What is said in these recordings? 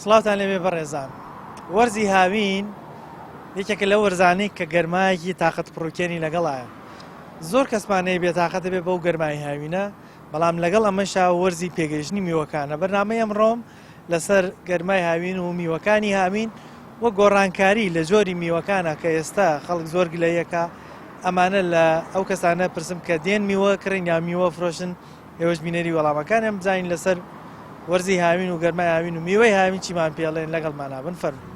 سڵاوتان لێبێ بەڕێزان. وەرزی هاوین یەکێکە لە وەرزانەی کە گەرمایەکی تاقەت پڕوکێنی لەگەڵایە. زۆر کەسمانەیە بێتاقەتە بێ بەو گەرمای هاوینە، بەڵام لەگەڵ ئەمەشا وەرزی پێگەیشتنی میوەکانە. بەرنامەی ئەمڕۆم لەسەر گەرمای هاوین و میوەکانی هاوین وە گۆڕانکاری لە جۆری میوەکانە کە ئێستا خەڵک زۆر گلەیەکە. ئەمانە لە ئەو کەسانە پرسم کە دێن میوە کڕین یا میوە فرۆشن، ئێوەش بینەری وەڵامەکانیان بزانین لەسەر وەرزی هاوین و گەرمای هاوین و میوەی هاوین چیمان پێڵێن لەگەڵمانە بن فەرموو.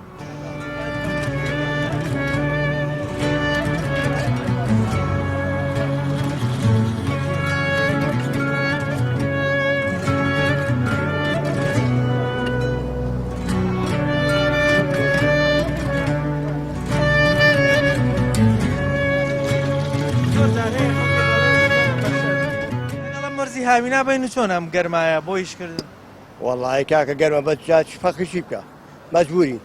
وەرزی هاوینا بین چۆن ئەم گەرمایە بۆ ئیشکردن؟ وەڵڵی کاکە گەرمە بە فەقیشی بکە مەجبوری.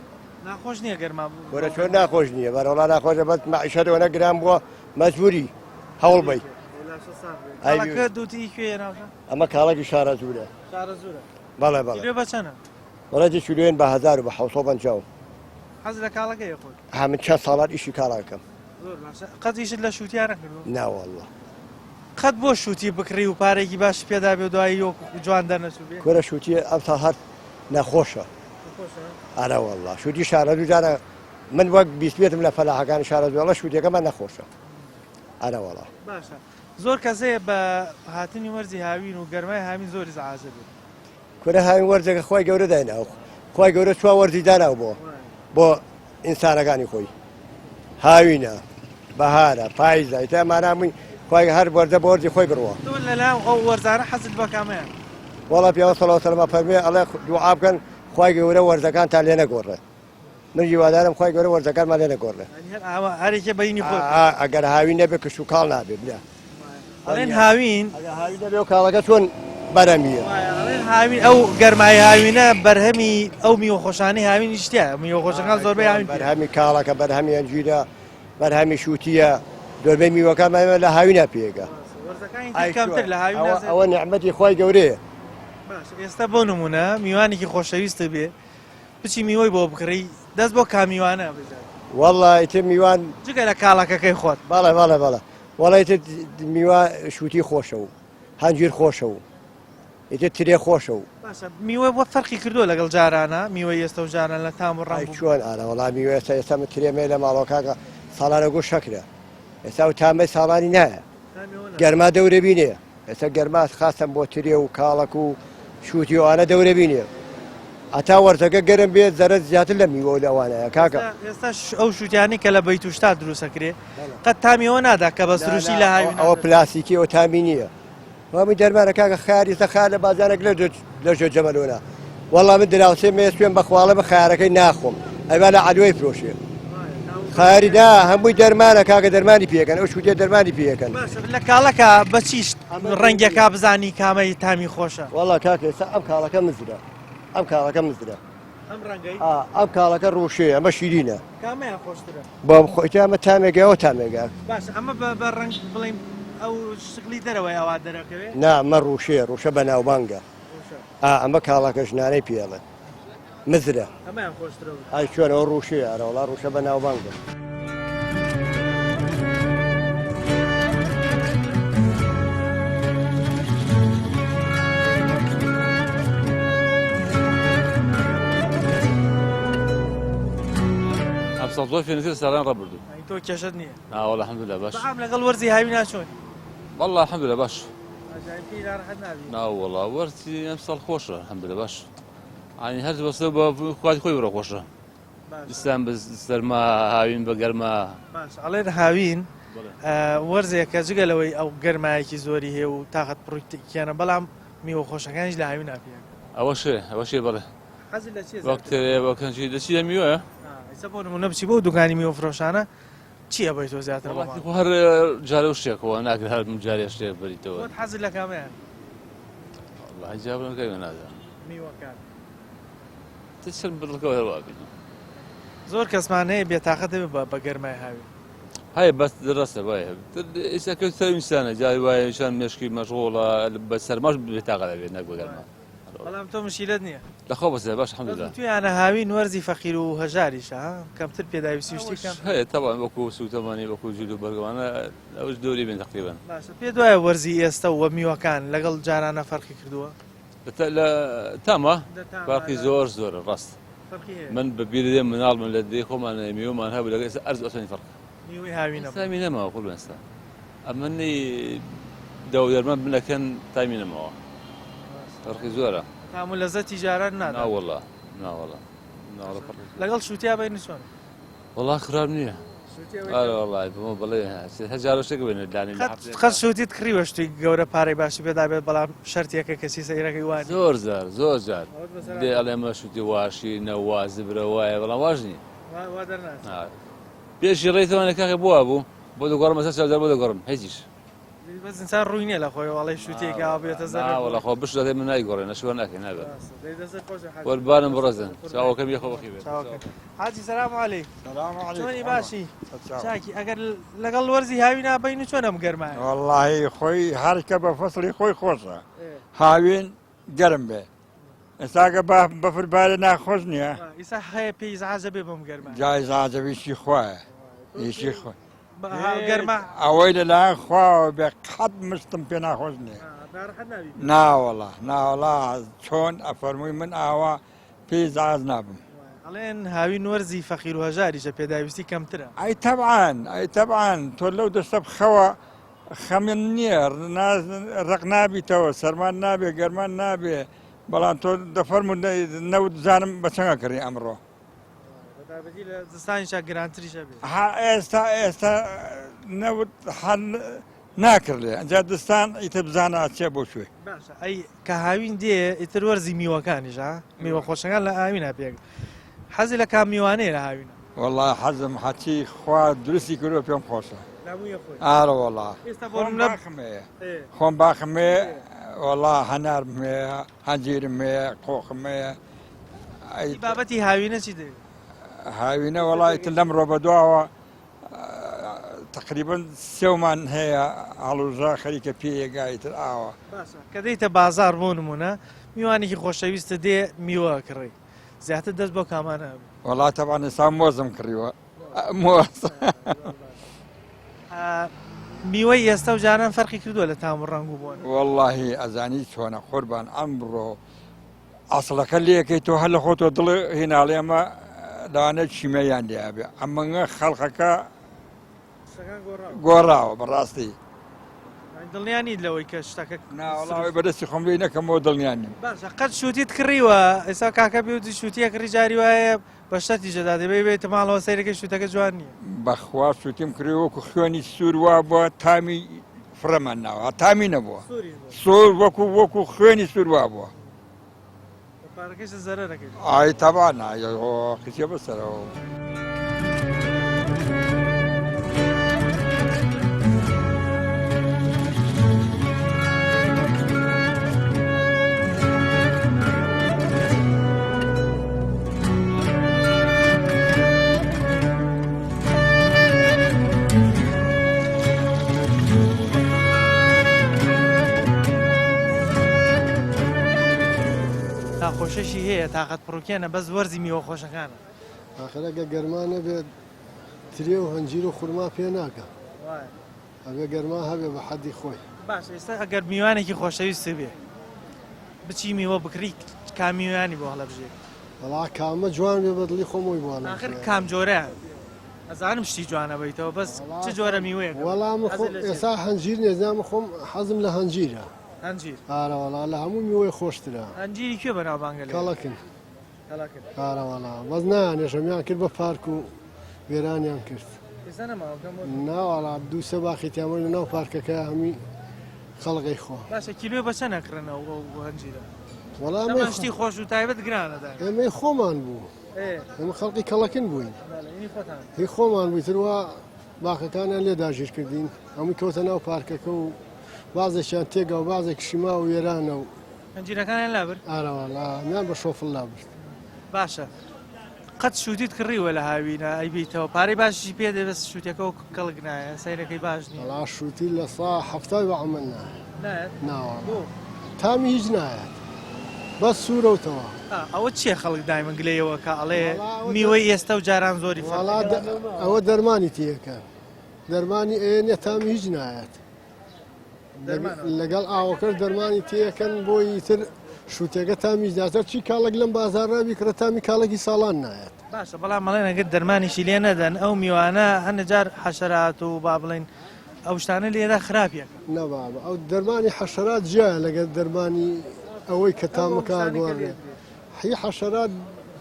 ناخۆش نییە گەرما وەرە چۆن ناخۆش نییە، بەرەوڵا ناخۆشە بەت مەعیشەتەوە نەگران بووە مەجبوری هەوڵ بی. دوتی کوێ ناوشە؟ ئەمە کاڵێکی شارە زورە. شارە زورە؟ بەڵێ بەڵێ. کیلۆ بە چەندە؟ وەڵێ کیلۆیان بە 1750. حەز لە کاڵەکەی خۆت؟ هەمن چەند ساڵات ئیشی کاڵاکەم. زۆر باشە. قەت ئیشت لە شووتیان نەکردووە؟ ناوەڵڵا. قەت بۆ شووتی بکڕی و پارێکی باش پێدا بێ و دوایی جوان دەرنەچوو بێ؟ کورە شووتی ئەم ساڵ هەر نەخۆشە. ئەرە وەڵڵا شووتی شارە دووجارە من وەک بیستێتم لە فەلاحەکانی شارە دووەڵە شووتەکەمان نەخۆشە. ئەرە وەڵڵا. باشە. زۆر کەسەیە بە هاتنی وەرزی هاوین و گەرمای هاوین زۆری زەعازە بێت. کورە هاوین وەرزێکە خۆی گەورە دایناو. خۆی گەورە چوە وەرزی داناو بۆ ئینسانەکانی خۆی. هاوینە، بەهارە، پاییزە، ئیتر ئەمانە خۆی هەر وەرزە بۆ وەرزی خۆی بڕوە. تۆ لەلایەن ئەو وەرزانە حەزت بە کامەیە؟ وەڵا پیاوە سەڵاو سەلەمە فەرمووی ئەڵێ دوعا بکەن خۆی گەورە وەرزەکانتان لێ نەگۆڕێ. من هیوادارم خۆی گەورە وەرزەکانمان لێ نەگۆڕێ. هەرێکێ بەینی خۆی. ئەگەر هاوین نەبێ کش و کاڵ نابێ بلا. ئەڵێن هاوین هاوین نەبێ و کاڵەکە چۆن بەرەمیە. ئەڵێن هاوین ئەو گەرمای هاوینە بەرهەمی ئەو میوەخۆشانەی هاوینی شتیە. میوەخۆشەکان زۆربەی هاوین بەرهەمی کاڵەکە، بەرهەمی ئەنجیرە، بەرهەمی شووتیە، زۆربەی میوەکانمان لە هاوینە پێگە. کەمتر لە هاوین ئەوە نیعمەتی خۆی گەورەیە. ئێستا بۆ نمونە میوانێکی خۆشەویستە بێ بچی میوەی بۆ بکڕی دەست بۆ کامیوانە بژێت. وەڵڵا ئیتر میوان جگە لە کاڵەکەکەی خۆت. بەڵێ بەڵێ بەڵێ. وەڵا ئیتر میوە شووتی خۆشە و هەنجیر خۆشە و ئیتر ترێ خۆشە و. باشە میوە بۆ فەرقی کردووە لەگەڵ جارانە میوەی ئێستا و جاران لە تام و ڕای چۆن ئارە وەڵا میوە ئێستا ترێمێ لە ماڵۆکاکە ساڵانە گۆ شەکرە. ئێستا و تامەی ساڵانی نایە. گەرما دەورە بینێ. ئێستا گەرما خاستم بۆ ترێ و کاڵک و شووتی وانە دەورە بینێ. ئەتا وەرزەکە گەرم بێت زەرە زیاتر لە میوە لەوانەیە کاکە. ئێستا ئەو شووتیانی کە لە بەیت و شتا دروستەکرێ قەت تامیەوە نادا کە بە سروشی لە هاوین. ئەوە پلاسیکی ئەو تامی نییە. وەمی دەرمانە کاکە خیاری خار لە بازارێک لە ژۆ جەمەلۆنا. وەڵام من دراوسێ مێسوێن بەخواڵە بە خیارەکەی ناخۆم. ئەیوا لە عەدوەی فرۆشێ. خاریدا هەمووی دەرمانە کاکە دەرمانی پێکەن، ئەو شووتێ دەرمانی پێکەن. لە کاڵەکە بەچیش ڕەنگێکا بزانی کامەی تامی خۆشە؟ وەڵا کاکە ئێستا ئەم کاڵەکە مزرە. ئەم کاڵەکە مزرە. ئەم ڕەنگەی؟ ئەم کاڵەکە ڕۆشەیە، ئەمە شیرینە. کامەیە خۆشترە؟ بۆ خۆیتە ئەمە تامێگەوە تامێگا. باشە ئەمە بە ڕەنگ بڵێم ئەو شکلی دەرەوەی ئەوا دەرەکەوێت؟ نا ئەمە ڕوشەیە، ڕوشە بە ناوبانگە. ئەمە کاڵەکە ژنانەی پێڵێت. مزرە. ئەمەیان خۆشترە. ئای چۆنەوە ڕوشەیە ئەرە وەڵا ڕوشە بە ناوبانگە. صوت في سالان ربردو. يعني تو كشدني. والله الحمد لله باش. طعم لقل ورزي هاي من شلون؟ والله الحمد لله باش. جايين في لا راح نادي. والله ورثي امسال خوشه الحمد لله باش. يعني هل بس خواتي خوي بروح خوشه. اسلام بس ما هاوين بقرما. باش علينا هاوين. ورزي كجيجا لوي او قرما كي زوري هي وتاخذ بروتي كان بلعم ميو خوشه كانش لا هاوين فيها. اول شيء بله. حزل لا شيء. وقت كان شيء دشي ميو سبون منبسي بو دكاني ميو فروشانه چی ابيتو زیاتر والله هر جاري وشيك وانا اقدر هر مجاري اشتري بريتو خود حز لك كمان والله جابنا كيف هذا ميو كان تسلم بالقوه الوابي زور كسمانه بيتاخذ بقرماي هاي بس دراسه باي اذا كنت 30 سنه جاي باي عشان مشكي مشغوله بس مش بتاخذ بينك بقرما بەڵام تۆ مشکلت نییە لەخۆ بەسێ باش الحمد لله تویانە هاوین وەرزی فەقیر و هەژاریشە کەمتر پێداویستی شتی کەم هەیە طبعا وەکو سوتەمانی وەکو جود و بەرگەوانە ئەوش دووری بین تقریبا باشە پێ دوایە وەرزی ئێستا و میوەکان لەگەڵ جارانە فەرقی کردووە لە تامە باقی زۆر زۆرە ڕاست من بەبییر دێم مناڵ من لە دەی خۆمان میوەمان هەبوو لەگە ئێستا ئەرز ئەسانی فەرق میوەی هاوینە تامی نەماوە قوڵ ئێستا ئەمەنی دەودەرمە بنەکەن تامی نەماوە فەرقی زۆرە تام و لەزەتی جاران نادا ناوەڵا ناوەڵا لەگەڵ شووتیا بەی نسوان وەڵا خراب نییە ئارە وەڵای بمە بڵێ هەجارە شتێک بێنە دانی قەت شووتیت کڕیوە شتی گەورە پارەی باشی پێدا بێت بەڵام شەرتێکە کەسی سەیرەکەی وان زۆر زار زۆر جار دێ ئەڵێمە شوتی واشی نەوازی برە وایە بەڵام واژ نییە پێشی ڕێیتەوانە کاقی بووە بوو بۆ دەگۆڕم مەسەر چاودار بۆ دەگۆڕم هیچیش بەس ئینسان ڕووی نییە لە خۆی وەڵی شووتێکا بێتە زەر وەڵا خۆ بش دەدەی من نایگۆڕێ نەشوە ناکەی نابێت وەربانم بڕەزن چاوەکەم یەخۆ بەخی بێت حاجی سەلام عەلەیکم چۆنی باشی چاکی ئەگەر لەگەڵ وەرزی هاوی نابەین چۆن ئەم گەرمایە والله خۆی هەرکە بە فەسڵی خۆی خۆشە هاوین گەرم بێ ئێستاگە بەفربارە ناخۆش نییە ئیسا هەیە پێی زعازە بێ بەم گەرمە جای زعازەویشی خوایە ئیشی خۆی گەرمە ئەوەی لەلایەن خواوە بێ قەت مشتم پێ ناخۆش نییە ناوەڵا ناوەڵا چۆن ئەفەرمووی من ئاوا پێی زعاز نابم ئەڵێن هاوین وەرزی فەقیر و هەژاریشە پێداویستی کەمترە ئەی تەبعان تۆ لەو دەستە بخەوە خەمێن نییە ڕق نابیتەوە سەرمان نابێ گەرمان نابێ بەڵام تۆ دەفەرمو نەوت زانم بە چەنگە کردی ئەمڕۆ زستانیشا گرانتریشە بێت ئێستا نەوت ناکرد لێ ئەجا دستان ئیتە بزانە چێ بۆ شوێ باشە ئەی کە هاوین دێ ئیتر وەرزی میوەکانیش میوە خۆشەکان لە ئاوینە پێک حەزی لە کام میوانەیە لە هاوینە وەڵا حەزم حەچی خوا درستی کردوە پێم خۆشە ئارە وەڵا خۆم باخمێ وەڵا هەنارم هەیە هەنجیرم هەیە قۆخم هەیە بابەتی هاوینە چی دێ هاوینە وەڵایتر لەم ڕۆبە دواوە تقریبا سێومان هەیە هەڵوژا خەریکە پێیەگایتر ئاوە کە دەیتە بازار بۆ نمونە میوانێکی خۆشەویستە دێ میوە کڕی زیاتر دەست بۆ کامانە وەڵا تەبان ئێستا مۆزم کڕیوە مۆز میوەی ئێستا و جاران فەرقی کردووە لە تام و ڕەنگ و بوون وەڵاهی ئەزانی چۆنە قوربان ئەمڕۆ ئەسڵەکە لێەکەی تۆ هەر لە خۆتۆ دڵێ هێناڵێ ئەمە لەوانە چیمەیان لێبێ ئەمەگە خەڵقەکە گۆڕاوە بەڕاستی دڵنیانی لەوەی کە شتەکە ناوەڵاوی بەدەستی خۆمبی نەکەمەوە دڵنیانیم باشە قەت شووتیت کڕیوە ئێستا کاکە بێوتی شووتیە کڕی جاری وایە بە شەتی جەدا دەبێت بێتە ماڵەوە سەیرەکەی شووتەکە جوان نییە بەخوا شووتیم کردوەکو خوێنی سوور وا بووە تامی فرەمان ناوە تامی نەبووە سۆر وەکو خوێنی سوور وا بووە ئای تەبان قسیە بەسەرەوە خۆشەشی هەیە تااقەت پڕوکێنە بەس وەرزی میوە خۆشەکانە ئاخرەگە گەرمانە بێت ترێ و هەنجیر و خورما پێ ناکە ئەگە گەرما هەبێ بە حەدی خۆی باش ئێستا ئەگەر میوانێکی خۆشەویست بێ بچی میوە بکری کامیوانی بۆ هەڵە بژێ وەڵا کامە جوان بێ بەدڵی خۆمۆی بووە آخر کام جۆرە ئەزانم شتی جوانە بیتەوە بەس چ جۆرە میوەیە وەڵام ئێستا هەنجیر نێزانمە خۆم حەزم لە هەنجیرە هەنجیر ئارەوەڵا لە هەموو میوەی خۆشترە هەنجیری کوێ بەناوبانگە کەڵەکن ئارەوەڵا بەس نانێشەمیان کرد بە پارک و وێرانیان کرد ناوەڵا دوو سە باخیتیامە لە ناو پارکەکە هەمی خەڵقی خۆ باشە کیلوێ بە چە نەکڕنەوە هەنجیرە وەڵام شتی خۆش و تایبەت گرانەدا ئێمەی خۆمان بوو ئێمە خەڵقی کەڵەکن بووین هی خۆمان بوویتروا باخەکانیان لێ داژیر کردین هەمووی کەوتە ناو پارکەکە و بازێکیان تێگە و بازێکی شیما و وێرانە و هەنجیرەکانیان لابر ئارەوەڵا میان بە شۆفڵ لابرد باشە قەت شووتیت کڕیوە لە هاوینە ئەیبییتەوە پارەی باشی پێ دەبێت شووتەکە و کەڵک نایە سەیرەکەی باش نیە وەڵا شووتی لە سا هەفتای بە عەمەل نایەت ناوە تامی هیچ نایەت بەس سوورەوتەوە ئەوە چیە خەڵک دایمە گلەیەوە کە ئەڵێ میوەی ئێستا و جاران زۆری ئەوە دەرمانی تیەکە دەرمانی ئێنە تامی هیچ نایەت لەگەڵ ئاوەکەش دەرمانی تیەکەن بۆی تر شووتێکە تامی زیاتر چی کاڵک لەم بازارڕا بیکرە تامی کاڵکی ساڵان نایەت باشە بەڵام مەڵێن ئەگەر دەرمانیشی لێ نەدەن ئەو میوانە هەندە جار حەشەرات و با بڵێن ئەو شتانە لێرە خراپیەکە نەبابە ئەو دەرمانی حەشەرات جیایە لەگەر دەرمانی ئەوەی کە تامەکە گۆڕێ هی حەشەرات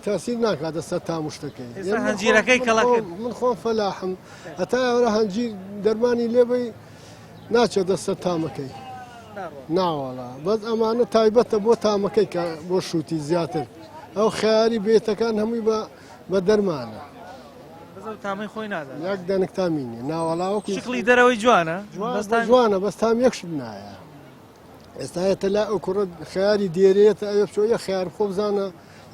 تاسیر ناکاتە سەر تامشتەکەی هەنجیرەکەی کەڵەکەن من خۆم فەلاحم هەتا ئەوە هەنجیر دەرمانی لێبەی ناچێت دەستە تامەکەی ناوەڵا بەس ئەمانە تایبەتە بۆ تامەکەی کە بۆ شووتی زیاتر ئەو خیاری بێتەکان هەمووی بە دەرمانە تامی خۆی نادە یەک دەنگ تامینی ناوەڵاوەکو شکلی دەرەوەی جوانە جوانە بەس تام یەکشت نایە ئێستاەتە لا ئەو کوڕە خیاری دێرێتە ئەوە بچۆ یە خیار خۆ بزانە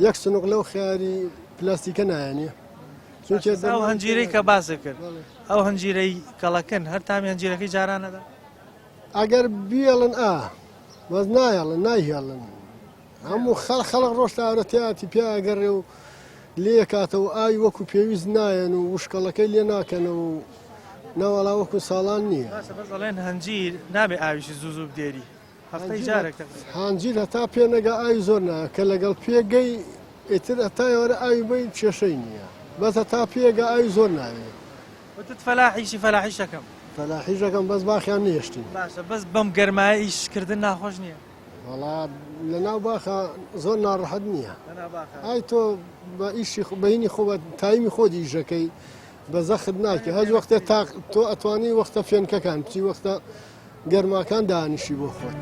یەک سنوق لەو خیاری پلاستیکە نایەنێ ئەو هەنجیرەی کە باسە کرد ئەو هەنجیرەی کەڵەکەن هەر تامی هەنجیرەکەی جارانەدا ئەگەر بیێڵن بەس نایەڵن نایهێڵن هەموو خەڵق ڕۆژتاورەتیاتی پیا ئەگەڕێ و لێ کاتەوە ئاوی وەکو پێویست نایەن و وشکەڵەکەی لێ ناکەنەوە و نەوەڵا وەکو ساڵان نییە بەڵێن هەنجیر نابێ ئاویشی زوو بدێری هەفتەی جارێک هەنجیر هەتا پێنەگە ئاوی زۆر نایە کە لەگەڵ پێگەی ئیتر هەتایەوەرە ئاوی بی کێشەی نییە بەس هەتا پێگە ئاوی زۆر ناوێت وتت فەلاحیشی فەلاحیشەکەم فەلاحیشەکەم بەس باخیان نیشتی باشە بەس بەم گەرمایە ئیشکردن ناخۆش نییە وڵات لە ناو باخە زۆر ناڕەحەت نییە ئای تۆ بە ئیشی بەینی خۆ بە تایمی خۆ دیژەکەی بە زەخت ناکە هەج وەختێ تۆ ئەتوانی وەختە فێنکەکان بچی وەختە گەرماکان دانیشی بۆ خۆت.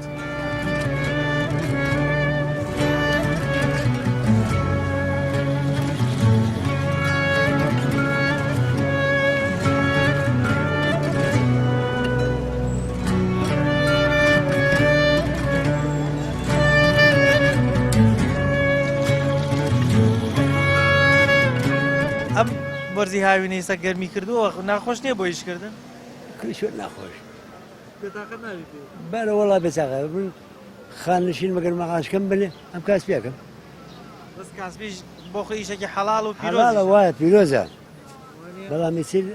ئەم وەرزی هاوینەی سە گەرمی کردووە ناخۆش نییە بۆ ئیشکردن شو ناخۆش بێتاقەت ناوی پێ بەرە وەڵا بێتاقە بن خانشین مەگەر مەقاشکەم بنێ ئەم کاس پێکەم بەس کاسبیش بۆ خۆی ئیشێکی حەڵاڵ و حەڵاڵە وایە پیرۆزە بەڵام چیل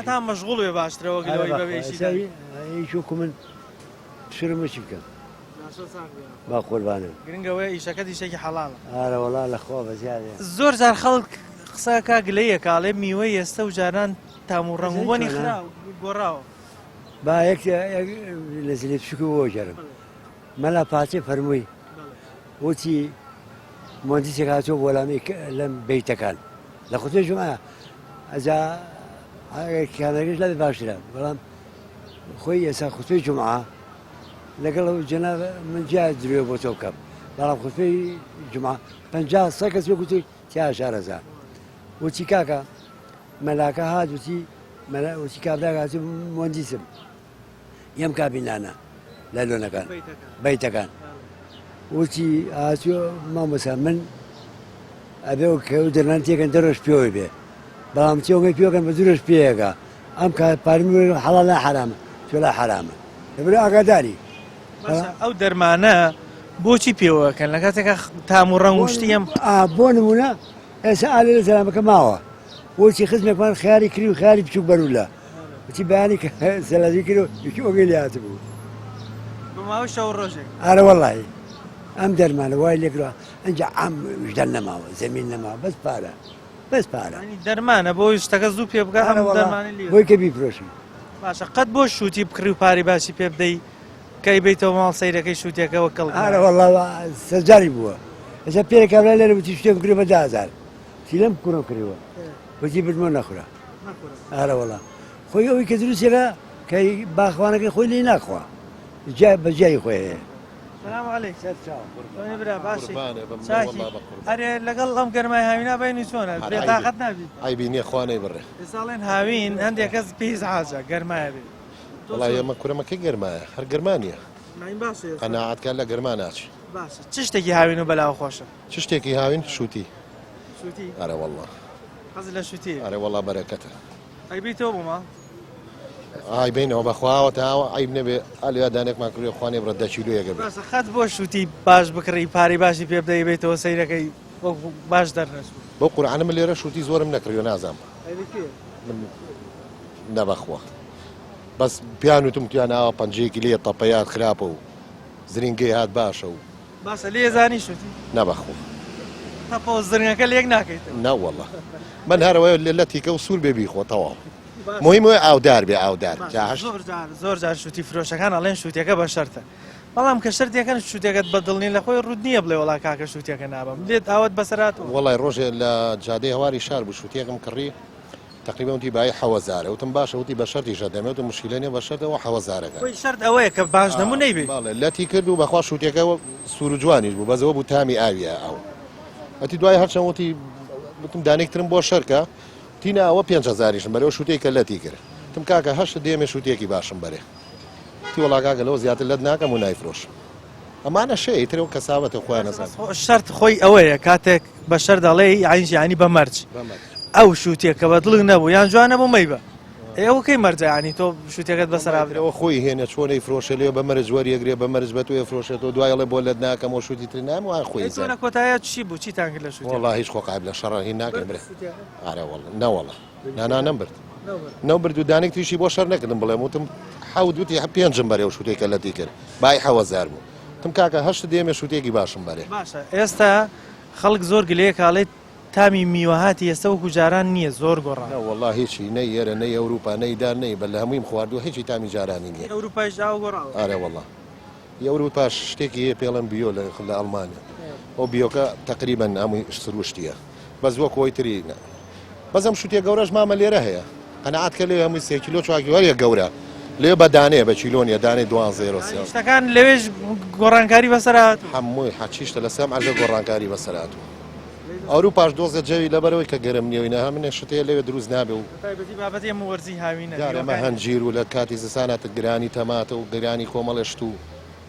تا مەشغوڵ وێ باشترەوە گلەوەی بەبێشی هیچ وەکو من شرم چی بکەم با قوربانم گرنگەوەی ئیشەکەت ئیشێکی حەڵاڵە ئارە وەڵا لە خۆ بەزیادێ زۆر جار خەڵک قسەکە گلەیە کاڵێ میوەی ئێستا و جاران تام و ڕەنگوبوونی خراو گۆڕاوە با یەک لە زلێت شکو بۆ جەرم مەلا پاچێ فەرمووی وتی مهندسێک هاتووە بۆ وەڵامی لەم بەیتەکان لە خوتبەی جومعە ئەجا کامێرەکەش لەبێ باشترە بەڵام خۆی ئێستا خوتبەی جومعە لەگەڵ جەناب من جیا درێ بۆ تۆ بکەم بەڵام خوتبەی جومعە 50 کەس گوتی تیا 10,000 وتی کاکە مەلاکە هات وتی کابراکە هاتوو مهندسم یەم کابینانە لە لۆنەکان بەیتەکان وتی هاتووە مامۆستا من ئەبێ کە دەرمان تێکەن دەڕۆژ پێوەی بێ بەڵام تێوەکەی پێوەکەن بە دوورۆژ پێیەکە ئەم پارمی حەڵال حرامە تۆ لا حرامە دەبێت ئاگاداری ئەو دەرمانە بۆچی پێوەکەن لە کاتێکە تام و ڕەنگ وشتی ئەم بۆ نمونە ئێستا ئالێ لە سەلامەکە ماوە وتی خزمێکمان خیاری کردی و خیاری بچوو بەرولە وتی بەیانی کە سەلازی کرد و یەکی ئۆگەی لێ هاتبوو بە ماوەی شەو ڕۆژێک ئارە وەڵی ئەم دەرمانە وای لێکرەوە ئەنج ئەم وژدان نەماوە زەمین نەماوە بەس پارە بەس پارە دەرمانە بۆی شتەکە زوو پێ بکە ئەم دەرمانی لێ بۆی کە بیفرۆشی باشە قەت بۆ شووتی بکڕی و پاری باسی پێ بدەی کەی بیتەوە ماڵ سەیرەکەی شووتێکەوە کەڵ ئارە وەڵا سەرجاری بووە ئێستا پێرە کابرا لێرە وتی شتێک بکرێ بە 10,000 تی لەم کوڕم کردوە وتی بردمە نەخورە ئارە وەڵا خۆی ئەوەی کە دروستێکە کە باخوانەکەی خۆی لێ ناخوا بەجای خۆی هەیە سلام علیک برا باشی ئەرێ لەگەڵ ئەم گەرمای هاوینا بینی چۆنە بێتاقەت نابی ئایبینیە خوانەی بڕێ ساڵێن هاوین هەندێک کەس پێیز حاجە گەرمایە بێت وڵای ئەمە کوورەمەکەی گەرمایە هەر گەرمانیە قەناعەتکار لە گەرماناچی باشە چ شتێکی هاوین و بەلاو خۆشە چ شتێکی هاوین شووتی شووتی ئەرە وەڵڵا حەز لە شووتی ئەرێ وەڵا بەرەکەتە ئەیبیتەوە بوومە ئای بینەوە بەخواوە تاوە ئەیب نەبێ ئالیا دانێکمان کردی خوانێ بڕە 10 کیلۆ یەکە بێت خەت بۆ شووتی باش بکڕی پارەی باشی پێ بدەی بێتەوە سەیرەکەی باش دەرنەچوو بۆ قورعانە من لێرە شووتی زۆرم نەکردی نازانم نەبەخوا بەس پیان وتم تواناوە پەنجەیەکی لێ تەپەیات خراپە و زرینگەی هات باشە و باشە لێزانی شووتی نەبەخوا تەپە زرنگەکە لێک ناکەیت نەوەڵە من هەرەوەی لە تیکە و سوور بێ بیخۆ تەواو مهمە ئاودار بێ ئاودار زۆر جار شووتی فرۆشەکان ئەڵێن شووتەکە بە شەرتە بەڵام کە شەرتەکەن شووتەکەت بەدڵنی لە خۆی ڕوود نییە بڵێ وڵا کاکە شووتەکە نابم لێت ئاوت بەسەرات وڵی ڕۆژێ لە جادەی هەواری شار بوو شووتێکم کڕی تقریبا وتی باای 1000 وتم باشە وتی بە شەرتیشە دەمێت و مشکلە نیە بە شەرتەوە 1000 شەرت ئەوەیە کە باش نەبوو نەیبێ لەتی کرد و بەخوا شووتەکە سوور و جوانیش بوو بەزەوە بوو تامی ئاویە ئەو ئەتی دوای هەرچەند وتی وتم دانێکترم بۆ شەرکە تینە ئەوە 5000شم بەرەوە شووتێکە لەتی کرد تم کاکە هەشت دێمێ شووتێکی باشم بەرێ تی وڵا کاکە لەوە زیاتر لەت ناکەم و نایفرۆش ئەمانە شەی ترەوە کەساوەتە خۆیان نەزان شەرت خۆی ئەوەیە کاتێک بە شەر دەڵێ عینجیانی بە مەرج ئەو شووتێکە بە دڵنگ نەبوو یان جوان نەبوو مەیبە ئێوە کەی مەرجانی تۆ شووتەکەت بەسەرابرەوە خۆی هێنە چۆنەی فرۆشە لێ بە مەرج وەریەگرێ بە مەرج بە توێ فرۆشێتەوە دوایڵێ بۆ لەت ناکەم و شووتی تر نام وای خۆی زۆرە کۆتایە چی بوو چی تانگ لە شووتی وڵا هیچ خۆقایب لە شەڕ هی ناکەم برێ ئارە وڵا نەوەڵا نانا نەمبرد نەوبرد و دانێک تویشی بۆ شەر نەکردم بڵێم وتم حەوت وتی پێنجم بەرێ و شووتێکە لەتی کرد بای 1000 بوو تم کاکە هەشت دێمێ شووتێکی باشم بەرێ باشە ئێستا خەڵک زۆر گلەیە کاڵێت تامی میوەهاتی ئێستا و کوجاران نییە زۆر گۆڕان وڵا هیچی نەی ئێرە نەی ئەوروپا نەیدار نەی بە لە هەموویم خواردووە هیچی تامی جارانی نییە ئەوروپای ژاو گۆڕاوە ئارە وڵا ئەوروپاش شتێکی هەیە پێڵەن بیۆ لە ئەڵمانیا ئەو بیۆکە تقریبا هەمووی سروشتیە بەس وە کۆی تری بەزەم شووتێک گەورەش مامە لێرە هەیە قەنەعات کە لێ هەمووی 3 کیلۆ 4 کیلۆ هەیە گەورە لێ بە دانێ بە چیلۆنیە دانێ 12 شتەکان لەوێژ گۆڕانکاری بەسەرات هەمووی حچیشتە لە سەم ئەژە گۆڕانکاری بەسەرات ئەوروپاش دۆزە جەوی لەبەرەوەی کە گەرم نیەوەی نەها منێ شتەیە لەوێ دروست نابێ و بابەتی ئەمە وەرزی هاوینە ئەمە هەنجیر و لە کاتی زستاناتە گرانی تەماتە و گرانی کۆمەڵەشت و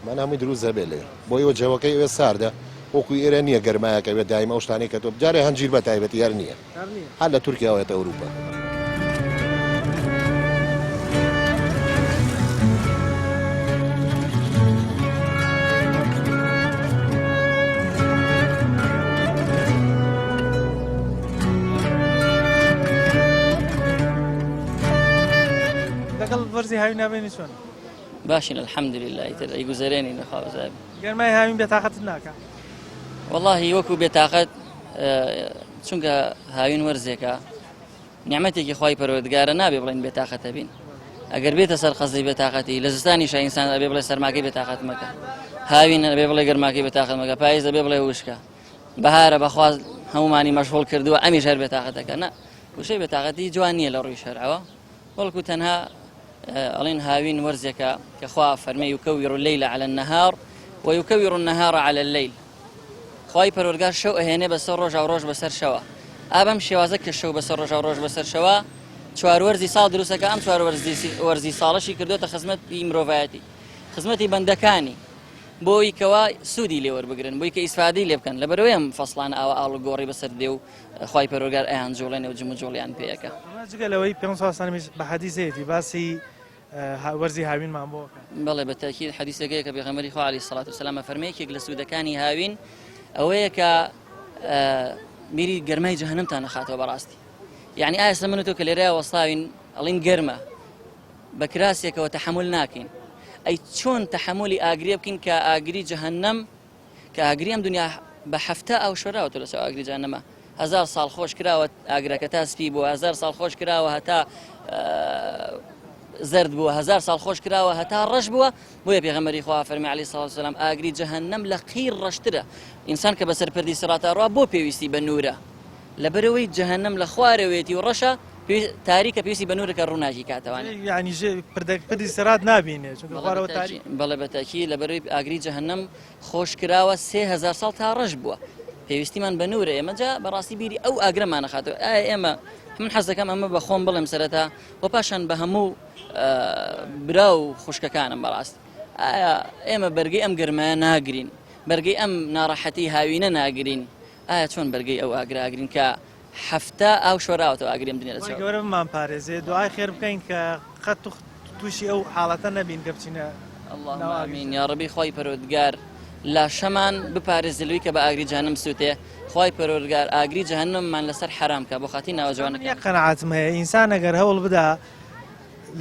من هەمووی دروست دەبێت لێ بۆیەوە جەوەکەی ئێوێ ساردە وەکو ئێرە نییە گەرمایەکە بێت دایمە ئەو شتانەی کە تۆ بجارێ هەنجیر بە تایبەتی هەر نییە هەر لە تورکیاوەیەتە ئەوروپا وەرزی هاوین نابێنی چۆن باشین الحەمدولله ئەی گوزەرێنی نەخوازای گەرمای هاوین بێتاقەتت ناکە واللهی وەکو بێتاقەت چونکە هاوین وەرزێکە نیعمەتێکی خوای پەروەردگارە نابێ بڵێن بێتاقەتە بین ئەگەر بێتە سەر قەزەی بێتاقەتی لە زستانیشە ئینسان ئەبێ بڵێ سەرماکەی بێتاقەت مەکە هاوین ئەبێ بڵێ گەرماکەی بێتاقەت مەکە پاییز ئەبێ بڵێ وشکە بەهارە بەخواز هەمومانی مەشغوڵ کردووە ئەمیش هەر بێتاقەتەکە نە وشەی بێتاقەتی جوان نییە لە ڕووی شەرعەوە بەڵکو تەنها ئەڵێن هاوین وەرزێکە کە خوا فەرمێ یوکەویڕ اللەیل عەلە النەهار ویوکەویڕ النەهار عەلە اللەیل خوای پەروەردگار شەو ئەهێنێ بەسەر ڕۆژ و ڕۆژ بەسەر شەوە ئابەم شێوازە کە شەو بەسەر ڕۆژ و ڕۆژ بەسەر شەوە چوار وەرزی ساڵ دروستەکە ئەم چوار وەرزی ساڵەشی کردوتە خزمەتی مرۆڤایەتی خزمەتی بەندەکانی بۆی کەوا سوودی لێ وەربگرن بۆی کە ئیسفادەی لێ بکەن لەبەرەوەی ئەم فەسڵانە ئاوە ئاڵ گۆڕی بەسەر دێ و خوای پەروەردگار ئەیان جوڵێنێ و جموجۆڵیان پێیەکە جگەلەوەی پێ ساڵمیش بە حەدیثێتی باسی وەرزی هاوینمان بۆکە بەڵێ بەتاکید حەدیثەکەیە کە پێغەمبەری خوا عەلەیهی سەڵات وسەلام فەرمێیەکێک لە سوودەکانی هاوین ئەوەیە کە میری گەرمای جەهەنەمتان نەخاتەوە بەڕاستی یعنی ئایا ئێستا من و تۆ کە لێرەیە وەستاوین ئەڵین گەرمە بە کراسێکەوە تەحەموڵ ناکەین ئەی چۆن تەحەمولی ئاگرێ بکەین کە ئاگری جەهەنەم کە ئاگری ئەم دنیا بە 7 ئاو شۆراوەتە لەسەر ئاگری جەهەنەمە 1000 ساڵ خۆش کراوە ئاگرەکە تا سپی بووە 1000 ساڵ خۆش کراوە هەتا زرد بووە 1000 ساڵ خۆش کراوە هەتا ڕەش بووە بۆیە پێغەمبەری خوا فەرمی عەلەیهی سەڵات وسەلام ئاگری جەهەنەم لە قیر ڕەشترە ئینسان کە بەسەر پردی سڕاتە ڕوا بۆ پێویستی بە نورە لەبەرەوەی جەهەنەم لە خوارەوێتی و ڕەشە تاریکە پێویستی بە نورەکە ڕووناکی کاتەوانێ یعنی پردی سرات نابینێ بەڵێ بەتاکی لەبەرەوەی ئاگری جەهەنەم خۆش کراوە 3000 ساڵ تا ڕەش بووە پێویستیمان بە نورە ئێمەجا بەڕاستی بیری ئەو ئاگرەمان نەخاتەوە ئایا ئێمە من حەز دەکەم ئەمە بە خۆم بڵێم سەرەتا و پاشان بە هەموو برا و خوشکەکانم بەڕاستی ئایا ئێمە بەرگەی ئەم گەرمایە ناگرین بەرگەی ئەم ناڕەحەتی هاوینە ناگرین ئایا چۆن بەرگەی ئەو ئاگراگرین کە 7 ئاو شۆراوەتەوە ئاگریم دنیا لەچێ گەورەمان پارێزێ دوعای خێر بکەین کە تووشی ئەو حاڵەتە نەبین کە بچینە اللهم ئامین یا ڕەبی خۆی پەروەردگار لا شەمان بپارێزلووی کە بە ئاگری جەهەنەم سووتێ خۆی پەروەردگار ئاگری جەهەنەممان لەسەر حرام کە بۆ خاتی ناوەجوانەکە یەک قەنەعاتم هەیە ئینسان ئەگەر هەوڵ بدا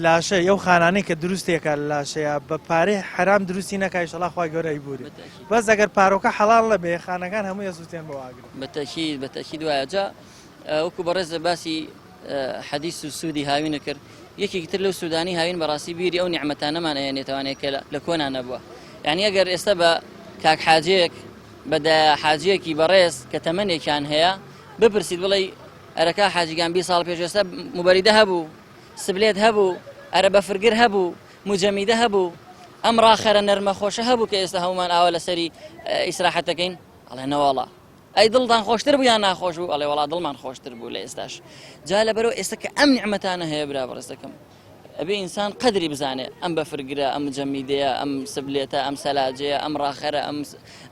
لاشەی ئەو خانانەی کە دروستێکە لاشەیە بە پارەی حرام دروستی نەکای ئینشەڵا خی گەورە ئەیبووری بەس ئەگەر پارۆکە حەڵال لەبێ خانەکان هەموو ئەسووتێن بۆ ئاگر بەتەکید وایە جا وەکو بەڕێز باسی حەدیث و سوودی هاوینە کرد یەکێکی تر لەو سوودانی هاوین بەڕاستی بیری ئەو نیعمەتانەمان هەیەنێتوانێت کە لە کۆنا نەبووە یعنی ئەگەر ئێستا بە کاک حاجەیەک بەدا حاجەیەکی بەڕێز کە تەمەنێکیان هەیە بپرسید بڵێ ئەرەکە حاجیگان 20 ساڵ پێش ئێستا موبەریدە هەبوو سبلێت هەبوو ئەرە بەفرگر هەبوو مجەمیدە هەبوو ئەم ڕاخەرە نەرمە خۆشە هەبوو کە ئێستا هەمومان ئاوە لەسەری ئیسراحەتەکەین ئەڵێ نەوەڵە ئەی دڵتان خۆشتر بوو یان ناخۆش بوو ئەڵێ وەڵا دڵمان خۆشتر بوو لە ئێستاش جا لەبەرەوە ئێستا کە ئەم نیعمەتانە هەیە برا بەڕێستەکەم ئەبێ ئینسان قەدری بزانێ ئەم بەفرگرە ئەم جەمیدەیە ئەم سبلێتە ئەم سەلاجەیە ئەم ڕاخەرە ئەم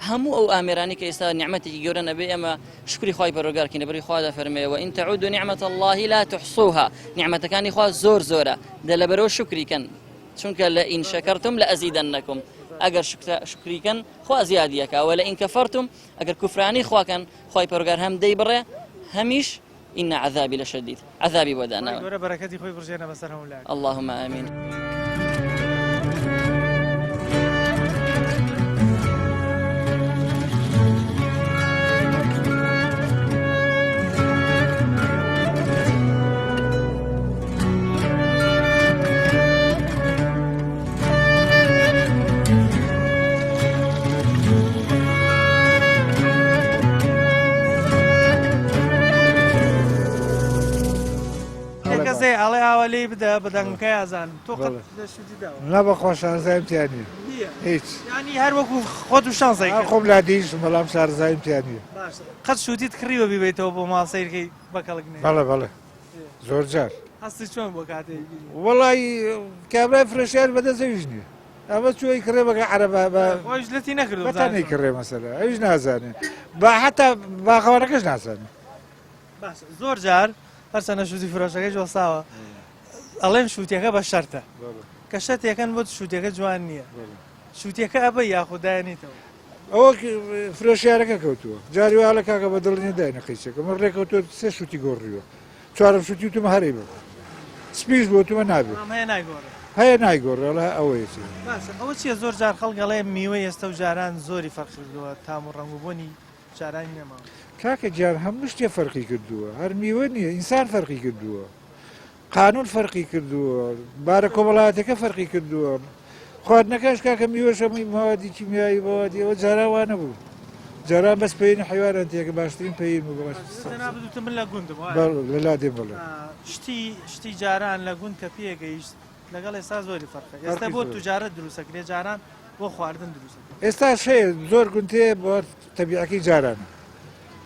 هەموو ئەو ئامێرانی کە ئێستا نیعمەتێکی گەورە نەبێ ئەمە شکری خۆی پەروەردگارکەین لەبەری خوادا فەرمێوە ئین تەعودوا نعمەت الله لا تحصوها نیعمەتەکانی خوا زۆر زۆرە لەبەرەوە شکریکەن چونکە لە ئین شەکەرتم لە ئەزیدەنەکم ئەگەر شکریکەن خوا زیادیەکە وە لە ئین کەفەرتم ئەگەر کوفرانی خواکەن خۆی پەروەردگار هەم دەیبڕێ هەمیش إن عذابي لشديد عذابي ودانا بركتي خوي برجينا بسرهم لك اللهم آمين ئەڵێ ئاوەلی بدە بەدەنگەکەی ئازان تۆ نەبە خۆشارزایمتیانی هیچ ینی هەر وەکو خۆت و شانزای خۆم لا دیش بەڵام شارزایمتیانی قەت شوتیت کڕیوە بیبێتەوە بۆ ماسەیرکەی بەکەڵکنێ بەڵێ زۆر جار هەستی چۆن بۆ کاتێ وڵی کابرای فرۆشیار بەدەست نییە ئەمە چۆی کڕێ بەگە عەرەبە خۆشلەتی نەکرد بەتانی کڕێ مەسەلە ئەویش نازانێ با حتا باخەوانەکەش نازانێ زۆر جار هەرچەنە شوتی فرۆشەکەی جۆساوە ئەڵێن شووتەکە بە شەرتە کە شەتێکەکەن بۆ شووتەکە جوان نییە شووتەکە ئەبە یاخودایانیتەوە ئەوە فرۆشیارەکە کەوتووە جاری واڵە کاکە بە دڵنی داینەقیچەکە من ڕێکەوتۆ سێ شوتی گۆڕیوە چوارم شوتی وتمە هەرەی بە سپیش بۆ تومە نابێت هەیە نایگۆڕێڵە ئەوەیەتی ئەوە چیە زۆر جار خەڵگەڵێ میوە ئێستا و جاران زۆری فەرقیدووە تام و ڕەنگوبوونی جارانی نەماوە کاکە جار هەموو شتێ فەرقی کردووە هەر میوە نییە ئینسان فەرقی کردووە قانون فەرقی کردووە بارە کۆمەڵایەتەکە فەرقی کردووە خواردنەکەش کاکە میوەش هەمووی ماوەدی کیمیایی بەوادی ئەوە جاراوانە بوو جاران بەس پێینە حیوانە تێکە باشترین پێین بوو من لە گوندم لەلا دێ بڵێ شتی جاران لە گوند کە پێگەیشت لەگەڵ ئێستا زۆری فەرقە ئێستا بۆ توجارەت دروستەکرێ جاران بۆ خواردن دروستەکە ئێستا شەیە زۆر گونتەیە بۆ تەبیعەکەی جارانە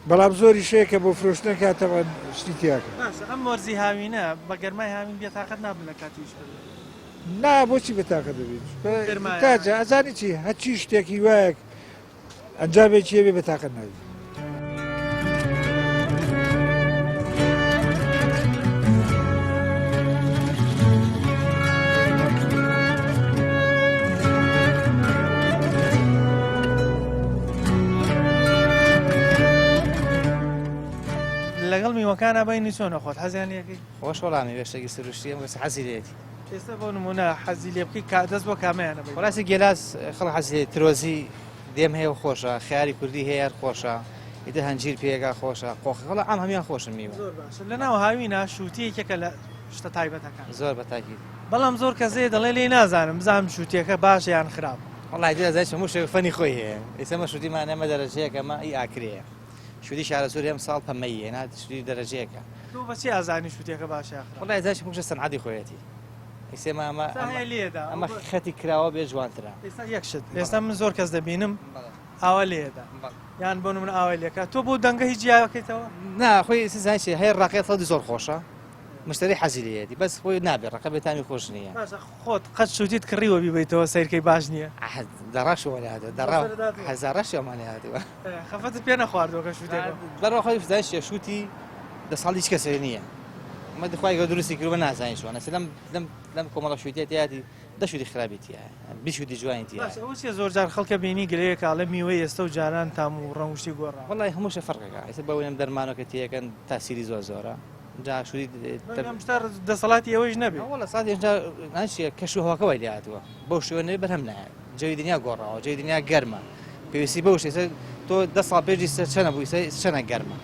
بەڵام زۆری شەیەکە بۆ فرۆشتن کاتەوان شتی تیاکە ئەم وەرزی هاوینە بە گەرمای هاوین بێتاقەت نابن لە کاتیش نا بۆچی بەتاقە دەبێت تاجە ئەزانی چی هەچی شتێکی وایەک ئەنجامێکی هەبێ بەتاقەت ناوی لەگەڵ میوەکانە بینی چۆنە خۆت حەزیانەکەی خۆش وەڵامی وێشتێکی سروشتیم بەس حەزی لێتی ئێستا بۆ نمونە حەزی لێ بکەی دەست بۆ کامەیانە وڵاتی گێلاس خەڵ حەزی ترۆزی دێم هەیە خۆشە خیاری کوردی هەیە خۆشە ئیدە هەنجیر پێگا خۆشە قۆخەڵە ئەم هەمیان خۆشم میوە لە ناو هاوینە شووتیەکێکە لە شتە تایبەتەکان زۆر بەتاکی بەڵام زۆر کەسێ دەڵێ لێ نازانم بزانم شووتیەکە باش یان خراپ وڵای دەزای هەموو شتێک فەنی خۆی هەیە ئێستا شووتیمان ئەمە دەرەجەیەکە ئەمە ئەی ئاکرەیە شوودی شارە زۆر هەم ساڵ پەمەیە نات شوودی دەرەجەیەکە تۆ بەچی ئازانی شووتیەکە باشە وڵای دەزای هەموو شتە سەنعەتی خۆیەتی ئێستا ئەمە خەتی کراوە بێ جوانترە ئێستا من زۆر کەس دەبینم ئاوا لێدا یان بۆ من ئاوا لێکە تۆ بۆ دەنگە هیچ جیاوەکەیتەوە نا خۆی سزانشی هەیە ڕاقەت سەڵی زۆر خۆشە مشتری حەزی لێتی بەس خۆی نابێت ڕقە بێتانی خۆش نییە خۆت قەت شووتیت کڕیوە بیبیتەوە سیرکەی باش نییە دەڕاشەوەیادە هەزارڕەشیمانیاتەوە خەفەتت پێ نەخواردەوە کە شووتێک بەڕۆ خۆی فزانشیە شووتی دە ساڵی هیچ کەسێ نییە مەدەخوای گە دروستی کردووە نازانین شوانە لەم کۆمەڵە شوێتێتی دەشوی خراپێتیە بیشوتی جوانیتی ئەوچێ زۆر جار خەڵکە بینی گلەیە کاڵە میوەی ئێستا و جاران تام و ڕەنگشتی گۆڕا وڵی هەمووشە فەرقەکە ئێستا بەوەیم دەرمانەکە تیەکەن تاسیری زۆر زۆرە جا شووری دەسەڵاتی ئەوەش نەبێ وڵە ساڵی کەش و هەواکەوەی لاتوە بەو شوێنێ بەرهەم نایە جەوی دنیا گۆڕاوە جەوی دنیا گەرمە پێویستی بەوش ئێستا تۆ 10 ساڵ پێشی چەنە بووی چەنە گەرمە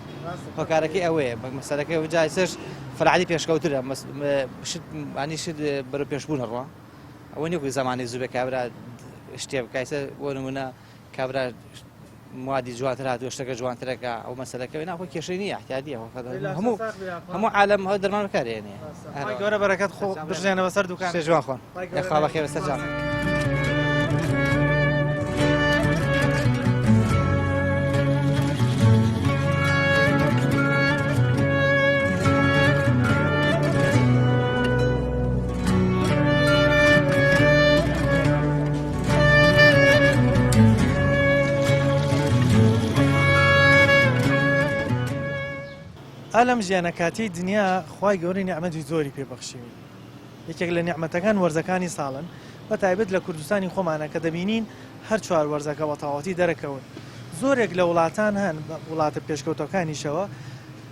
هۆکارەکەی ئەوەیە مەسەرەکەی وجای سەرش فەرعادی پێشکەوترە ئانی شت بەرە پێشبوون هەڕوا ئەوە نیوە زمانی زوو بێ کابرا شتێ بکایسە بۆ نمونە کابرا موادی جوانتر هاتووە شتەکە جوانترەکە ئەو مەسەرەکەی ناخۆ کێشەی نیە احتیاجیە هەموو عالەم هەو دەرمان بەکارێنێ گەورە بەرەکەت خۆ بژێنە بەسەر دوکان جوان خۆن خوا بەخێر بەسەر جان ئەلەم ژیانە کاتی دنیا خوای گەورەی نیعمەتی زۆری پێبەخشیوی یەکێک لە نیعمەتەکان وەرزەکانی ساڵن بە تایبەت لە کوردستانی خۆمانە کە دەبینین هەر چوار وەرزەکە بەتەواوەتی دەرەکەون زۆرێک لە وڵاتان هەن وڵاتە پێشکەوتەکانیشەوە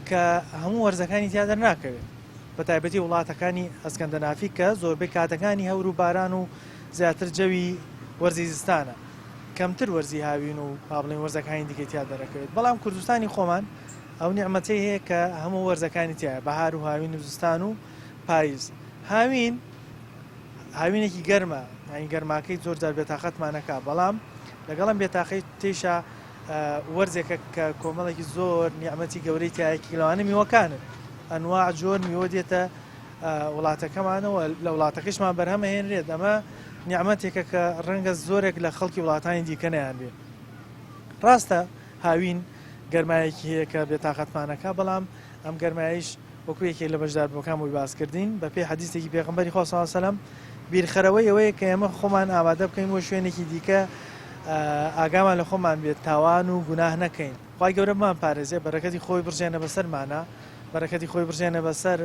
کە هەموو وەرزەکانی تیا دەرناکەوێت بە تایبەتی وڵاتەکانی ئەسکەندەنافی کە زۆربەی کاتەکانی هەور و باران و زیاتر جەوی وەرزی زستانە کەمتر وەرزی هاوین و پابڵین وەرزەکانی دیکە تیا دەرەکەوێت بەڵام کوردستانی خۆمان ئەو نیعمەتەی هەیە کە هەموو وەرزەکانی تایە بەهار و هاوین و زستان و پاییز هاوینێکی گەرمە ئەین گەرماکەی زۆر جار بێتاقەتمانەکە بەڵام لەگەڵم بێتاقەی تێشە وەرزێکە کە کۆمەڵێکی زۆر نیعمەتی گەورەی تایەکی لەوانە میوەکانن ئەنواع جۆر میوە دێتە وڵاتەکەمانەوە لە وڵاتەکەشمان بەرهەمە هێنرێت ئەمە نیعمەتێکە کە ڕەنگە زۆرێک لە خەڵکی وڵاتانی دیکە نەیان بێ ڕاستە هاوین گەرمایەکی هەیە کە بێتاقەتمانەکە بەڵام ئەم گەرمایش وەکو یەکێک لە بەشداربووەکان بۆی باسکردین بە پێی حەدیثێکی پێغەمبەری خوا صلی الله علیه و سلم بیرخەرەوەی ئەوەیە کە ئێمە خۆمان ئامادە بکەین بۆ شوێنێکی دیکە ئاگامان لە خۆمان بێت تاوان و گوناه نەکەین خوای گەورە بمان پارێزێ بەرەکەتی خۆی بڕژێنە بەسەرمانە بەرەکەتی خۆی بڕژێنە بەسەر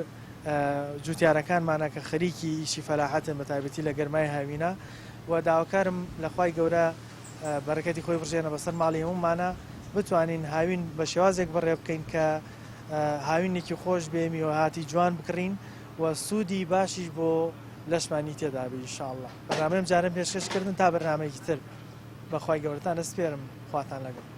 جوتیارەکانمانە کە خەریکی ئیشی فەلاحەتن بە تایبەتی لە گەرمای هاوینە و داواکارم لە خوای گەورە بەرەکەتی خۆی بڕژێنە بەسەر ماڵی هەمومانە بتوانین هاوین بە شێوازێک بەڕێ بکەین کە هاوینێکی خۆش بێمی و هاتی جوان بکڕین و سوودی باشیش بۆ لەشمانی تێدا بێ ئینشاءالله بەرنامەیەم جارم پێشکەشکردن تا بەرنامەیەکی تر بەخوای گەورەتان دەسپێرم خواتان لەگەڵ